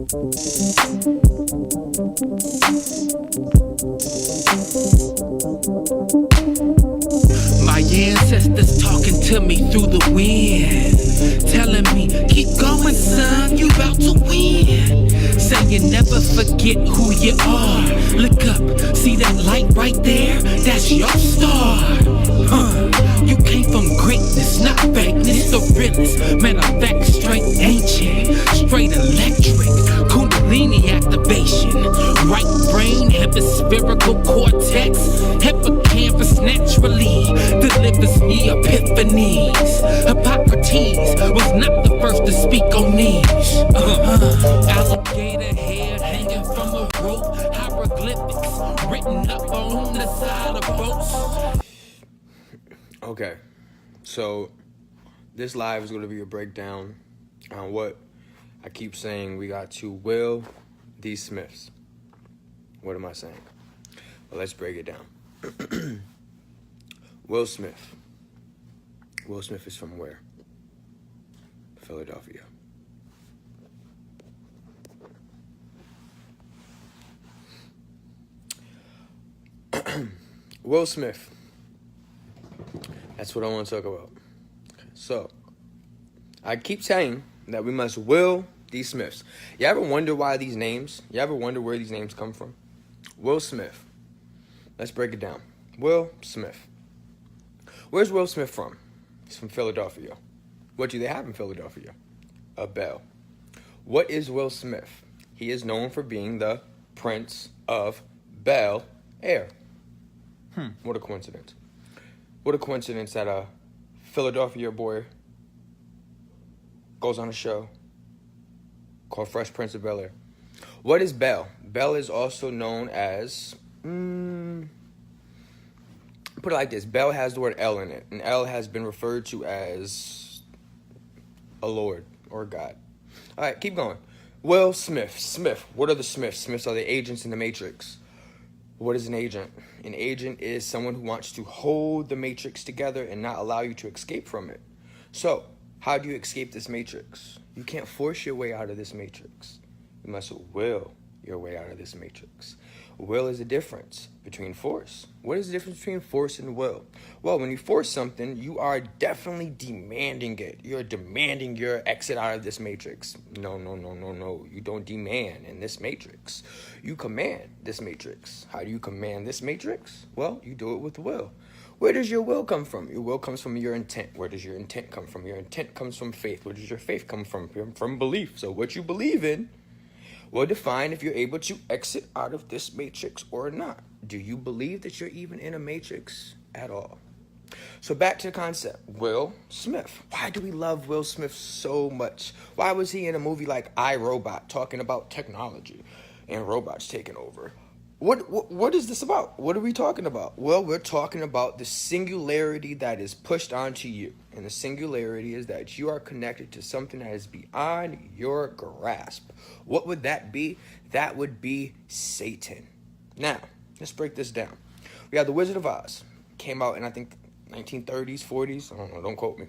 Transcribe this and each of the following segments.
My ancestors talking to me through the wind, telling me, keep going son, you about to win. Saying never forget who you are. Look up, see that light right there? That's your star. You came from greatness, not fakeness. The realest, man, I'm back straight ancient, straight electric, kundalini activation, right brain, hemispherical cortex, hippocampus naturally delivers me epiphanies. Hippocrates was not the first to speak on these. Alligator head hanging from a rope, hieroglyphics written up on the side of boats. Okay, so this live is going to be a breakdown on what I keep saying. We got two Will D. Smiths. What am I saying? Well, let's break it down. Will Smith. Will Smith is from where? Philadelphia. Will Smith. That's what I want to talk about. So, I keep saying that we must Will these Smiths. You ever wonder why these names? You ever wonder where these names come from? Will Smith. Let's break it down. Will Smith. Where's Will Smith from? He's from Philadelphia. What do they have in Philadelphia? A bell. What is Will Smith? He is known for being the Prince of Bel Air. What a coincidence. What a coincidence that a Philadelphia boy goes on a show called Fresh Prince of Bel Air. What is Bel? Bel is also known as, put it like this. Bel has the word L in it, and L has been referred to as a lord or a god. All right, keep going. Will Smith. Smith. What are the Smiths? Smiths are the agents in the Matrix. What is an agent? An agent is someone who wants to hold the Matrix together and not allow you to escape from it. So, how do you escape this Matrix? You can't force your way out of this Matrix. You must will your way out of this Matrix. Will is the difference between force. What is the difference between force and will? Well, when you force something, you are definitely demanding it. You're demanding your exit out of this Matrix. No. You don't demand in this Matrix. You command this Matrix. How do you command this Matrix? Well, you do it with will. Where does your will come from? Your will comes from your intent. Where does your intent come from? Your intent comes from faith. Where does your faith come from? From belief. So what you believe in will define if you're able to exit out of this Matrix or not. Do you believe that you're even in a Matrix at all? So back to the concept, Will Smith. Why do we love Will Smith so much? Why was he in a movie like I, Robot talking about technology and robots taking over? What is this about? What are we talking about? Well, we're talking about the singularity that is pushed onto you. And the singularity is that you are connected to something that is beyond your grasp. What would that be? That would be Satan. Now, let's break this down. We have The Wizard of Oz. Came out in, I think, 1930s, 40s. I don't know, don't quote me.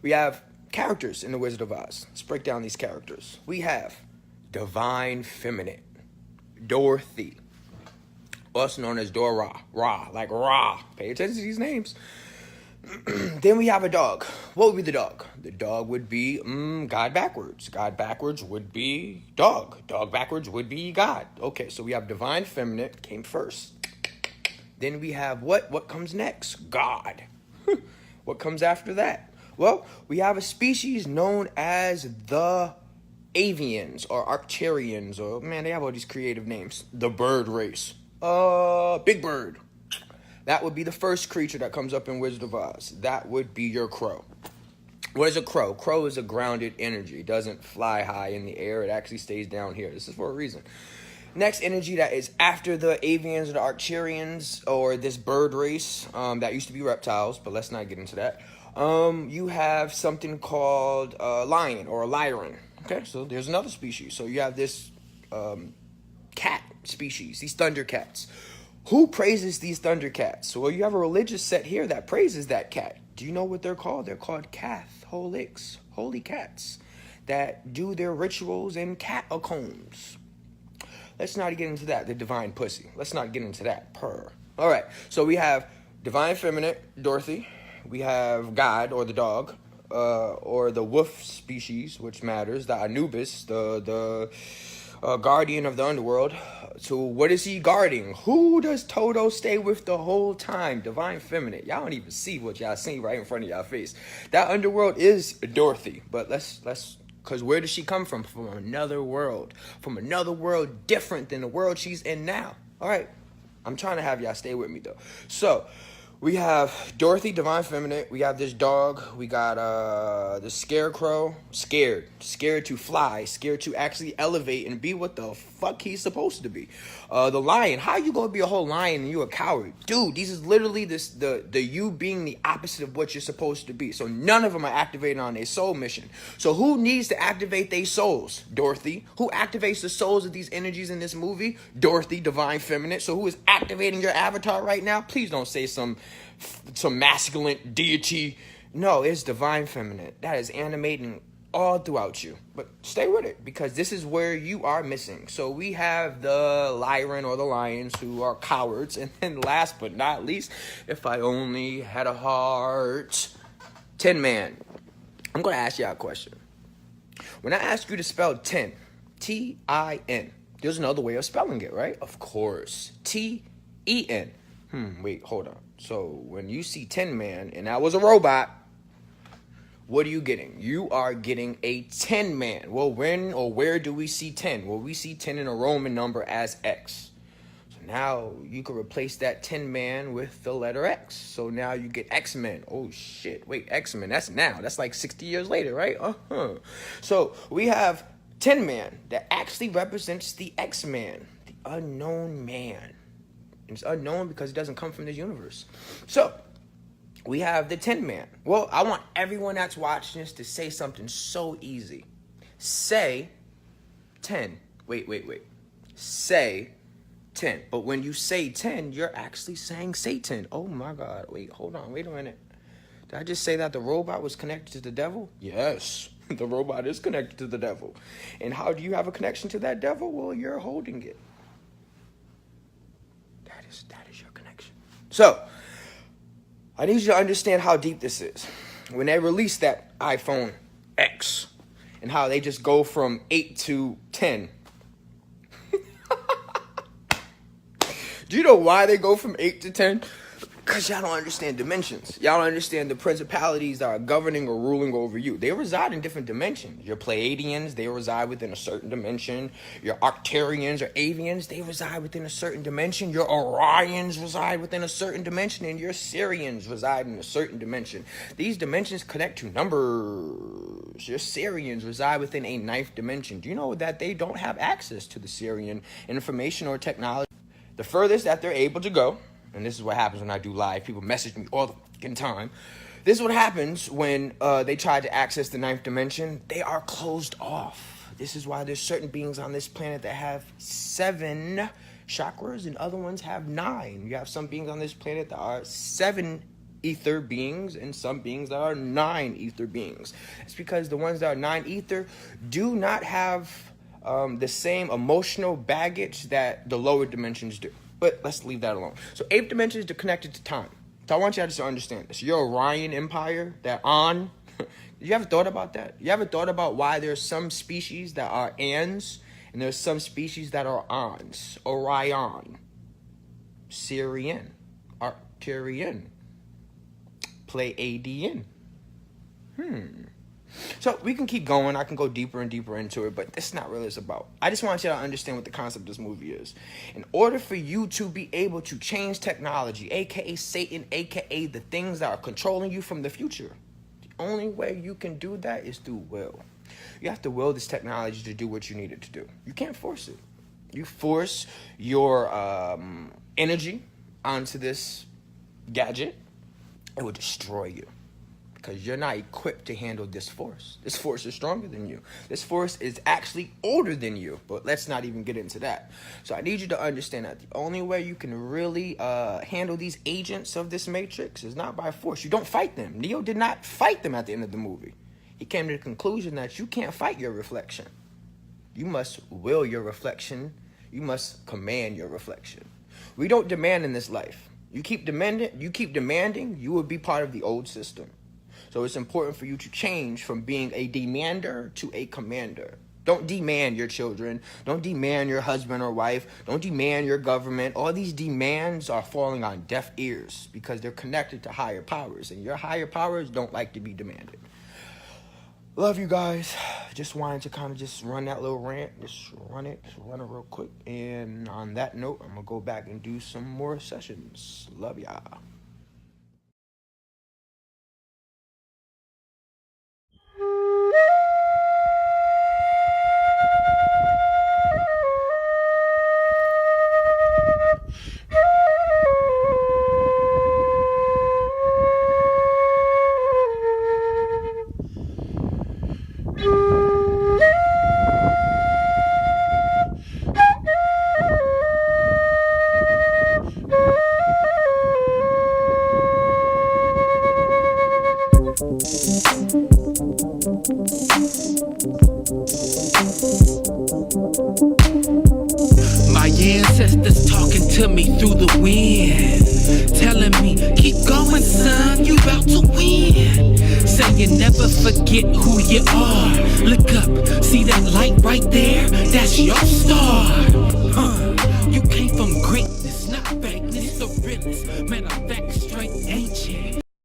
We have characters in The Wizard of Oz. Let's break down these characters. We have Divine Feminine, Dorothy, also known as Dora, like Ra. Pay attention to these names. Then we have a dog. What would be the dog? The dog would be God backwards. God backwards would be dog. Dog backwards would be God. Okay, so we have Divine Feminine came first. Then we have what? What comes next? God. What comes after that? Well, we have a species known as the avians or Arcturians, or man, they have all these creative names. The bird race. Big Bird. That would be the first creature that comes up in Wizard of Oz. That would be your crow. What is a crow? Crow is a grounded energy. It doesn't fly high in the air. It actually stays down here. This is for a reason. Next energy that is after the avians or the Arcturians or this bird race, that used to be reptiles, but let's not get into that. You have something called a lion or a lyran. Okay, so there's another species. So you have this cat species, these thundercats. Who praises these thundercats? Well, you have a religious set here that praises that cat. Do you know what they're called? They're called Catholics, holy cats. that do their rituals in catacombs. Let's not get into that. The divine pussy. Let's not get into that. Purr. All right. So we have divine feminine, Dorothy. We have God, or the dog, or the wolf species, which matters. The Anubis, the guardian of the underworld. So what is he guarding? Who does Toto stay with the whole time? Divine feminine. Y'all don't even see what y'all see right in front of y'all face. That underworld is Dorothy. But let's because where does she come from? From another world. From another world different than the world she's in now. All right. I'm trying to have y'all stay with me, though. So, we have Dorothy, divine feminine. We have this dog. We got the scarecrow. Scared to fly. Scared to actually elevate and be what the fuck he's supposed to be. The lion. How you gonna be a whole lion and you a coward? Dude, these is literally the you being the opposite of what you're supposed to be. So none of them are activated on their soul mission. So who needs to activate their souls? Dorothy. Who activates the souls of these energies in this movie? Dorothy, divine feminine. So who is activating your avatar right now? Please don't say some masculine deity. No, it's divine feminine. That is animating all throughout you. But stay with it, because this is where you are missing. So we have the Lyran, or the lions, who are cowards. And then last but not least, if I only had a heart, Tin Man. I'm going to ask y'all a question. When I ask you to spell 10, T-I-N, there's another way of spelling it, right? Of course. T-E-N. Wait, hold on. So when you see Tin Man and that was a robot, what are you getting? You are getting a 10 man. Well, when or where do we see 10? Well, we see 10 in a Roman number as X. So now you can replace that 10 man with the letter X. So now you get X-Men. Oh shit. Wait, X-Men. That's now. That's like 60 years later, right? So we have 10 man that actually represents the X-Man, the unknown man. It's unknown because it doesn't come from this universe. So, we have the Tin Man. Well, I want everyone that's watching this to say something so easy. Say 10. Wait. Say 10. But when you say 10, you're actually saying Satan. Oh my God. Wait, hold on. Wait a minute. Did I just say that the robot was connected to the devil? Yes. The robot is connected to the devil. And how do you have a connection to that devil? Well, you're holding it. That is your connection. So, I need you to understand how deep this is. When they released that iPhone X and how they just go from 8 to 10. Do you know why they go from 8 to 10? Because y'all don't understand dimensions. Y'all don't understand the principalities that are governing or ruling over you. They reside in different dimensions. Your Pleiadians, they reside within a certain dimension. Your Arcturians or Avians, they reside within a certain dimension. Your Orions reside within a certain dimension. And your Syrians reside in a certain dimension. These dimensions connect to numbers. Your Syrians reside within a 9th dimension. Do you know that they don't have access to the Syrian information or technology? The furthest that they're able to go, and this is what happens when I do live. People message me all the fucking time. This is what happens when they try to access the 9th dimension. They are closed off. This is why there's certain beings on this planet that have 7 chakras and other ones have 9. You have some beings on this planet that are 7 ether beings and some beings that are 9 ether beings. It's because the ones that are 9 ether do not have the same emotional baggage that the lower dimensions do. But let's leave that alone. So 8th dimension is connected to time. So I want you to understand this. Your Orion Empire, that on. You ever thought about that? You ever thought about why there's some species that are ans and there's some species that are ons? Orion, Syrian, Arcturian, Pleiadian. So we can keep going. I can go deeper and deeper into it, but that's not really what it's about. I just want you to understand what the concept of this movie is. In order for you to be able to change technology, aka Satan, aka the things that are controlling you from the future, the only way you can do that is through will. You have to will this technology to do what you need it to do. You can't force it. You force your energy onto this gadget, it will destroy you. Because you're not equipped to handle this force. This force is stronger than you. This force is actually older than you. But let's not even get into that. So I need you to understand that the only way you can really handle these agents of this matrix is not by force. You don't fight them. Neo did not fight them at the end of the movie. He came to the conclusion that you can't fight your reflection. You must will your reflection. You must command your reflection. We don't demand in this life. You keep demanding, you will be part of the old system. So it's important for you to change from being a demander to a commander. Don't demand your children. Don't demand your husband or wife. Don't demand your government. All these demands are falling on deaf ears because they're connected to higher powers, and your higher powers don't like to be demanded. Love you guys. Just wanted to kind of just run that little rant. Just run it real quick. And on that note, I'm going to go back and do some more sessions. Love y'all. My ancestors talking to me through the wind, telling me, keep going son, you about to win. Saying never forget who you are. Look up, see that light right there? That's your star. You came from greatness, not fakeness, the realest. Matter of fact, straight ancient.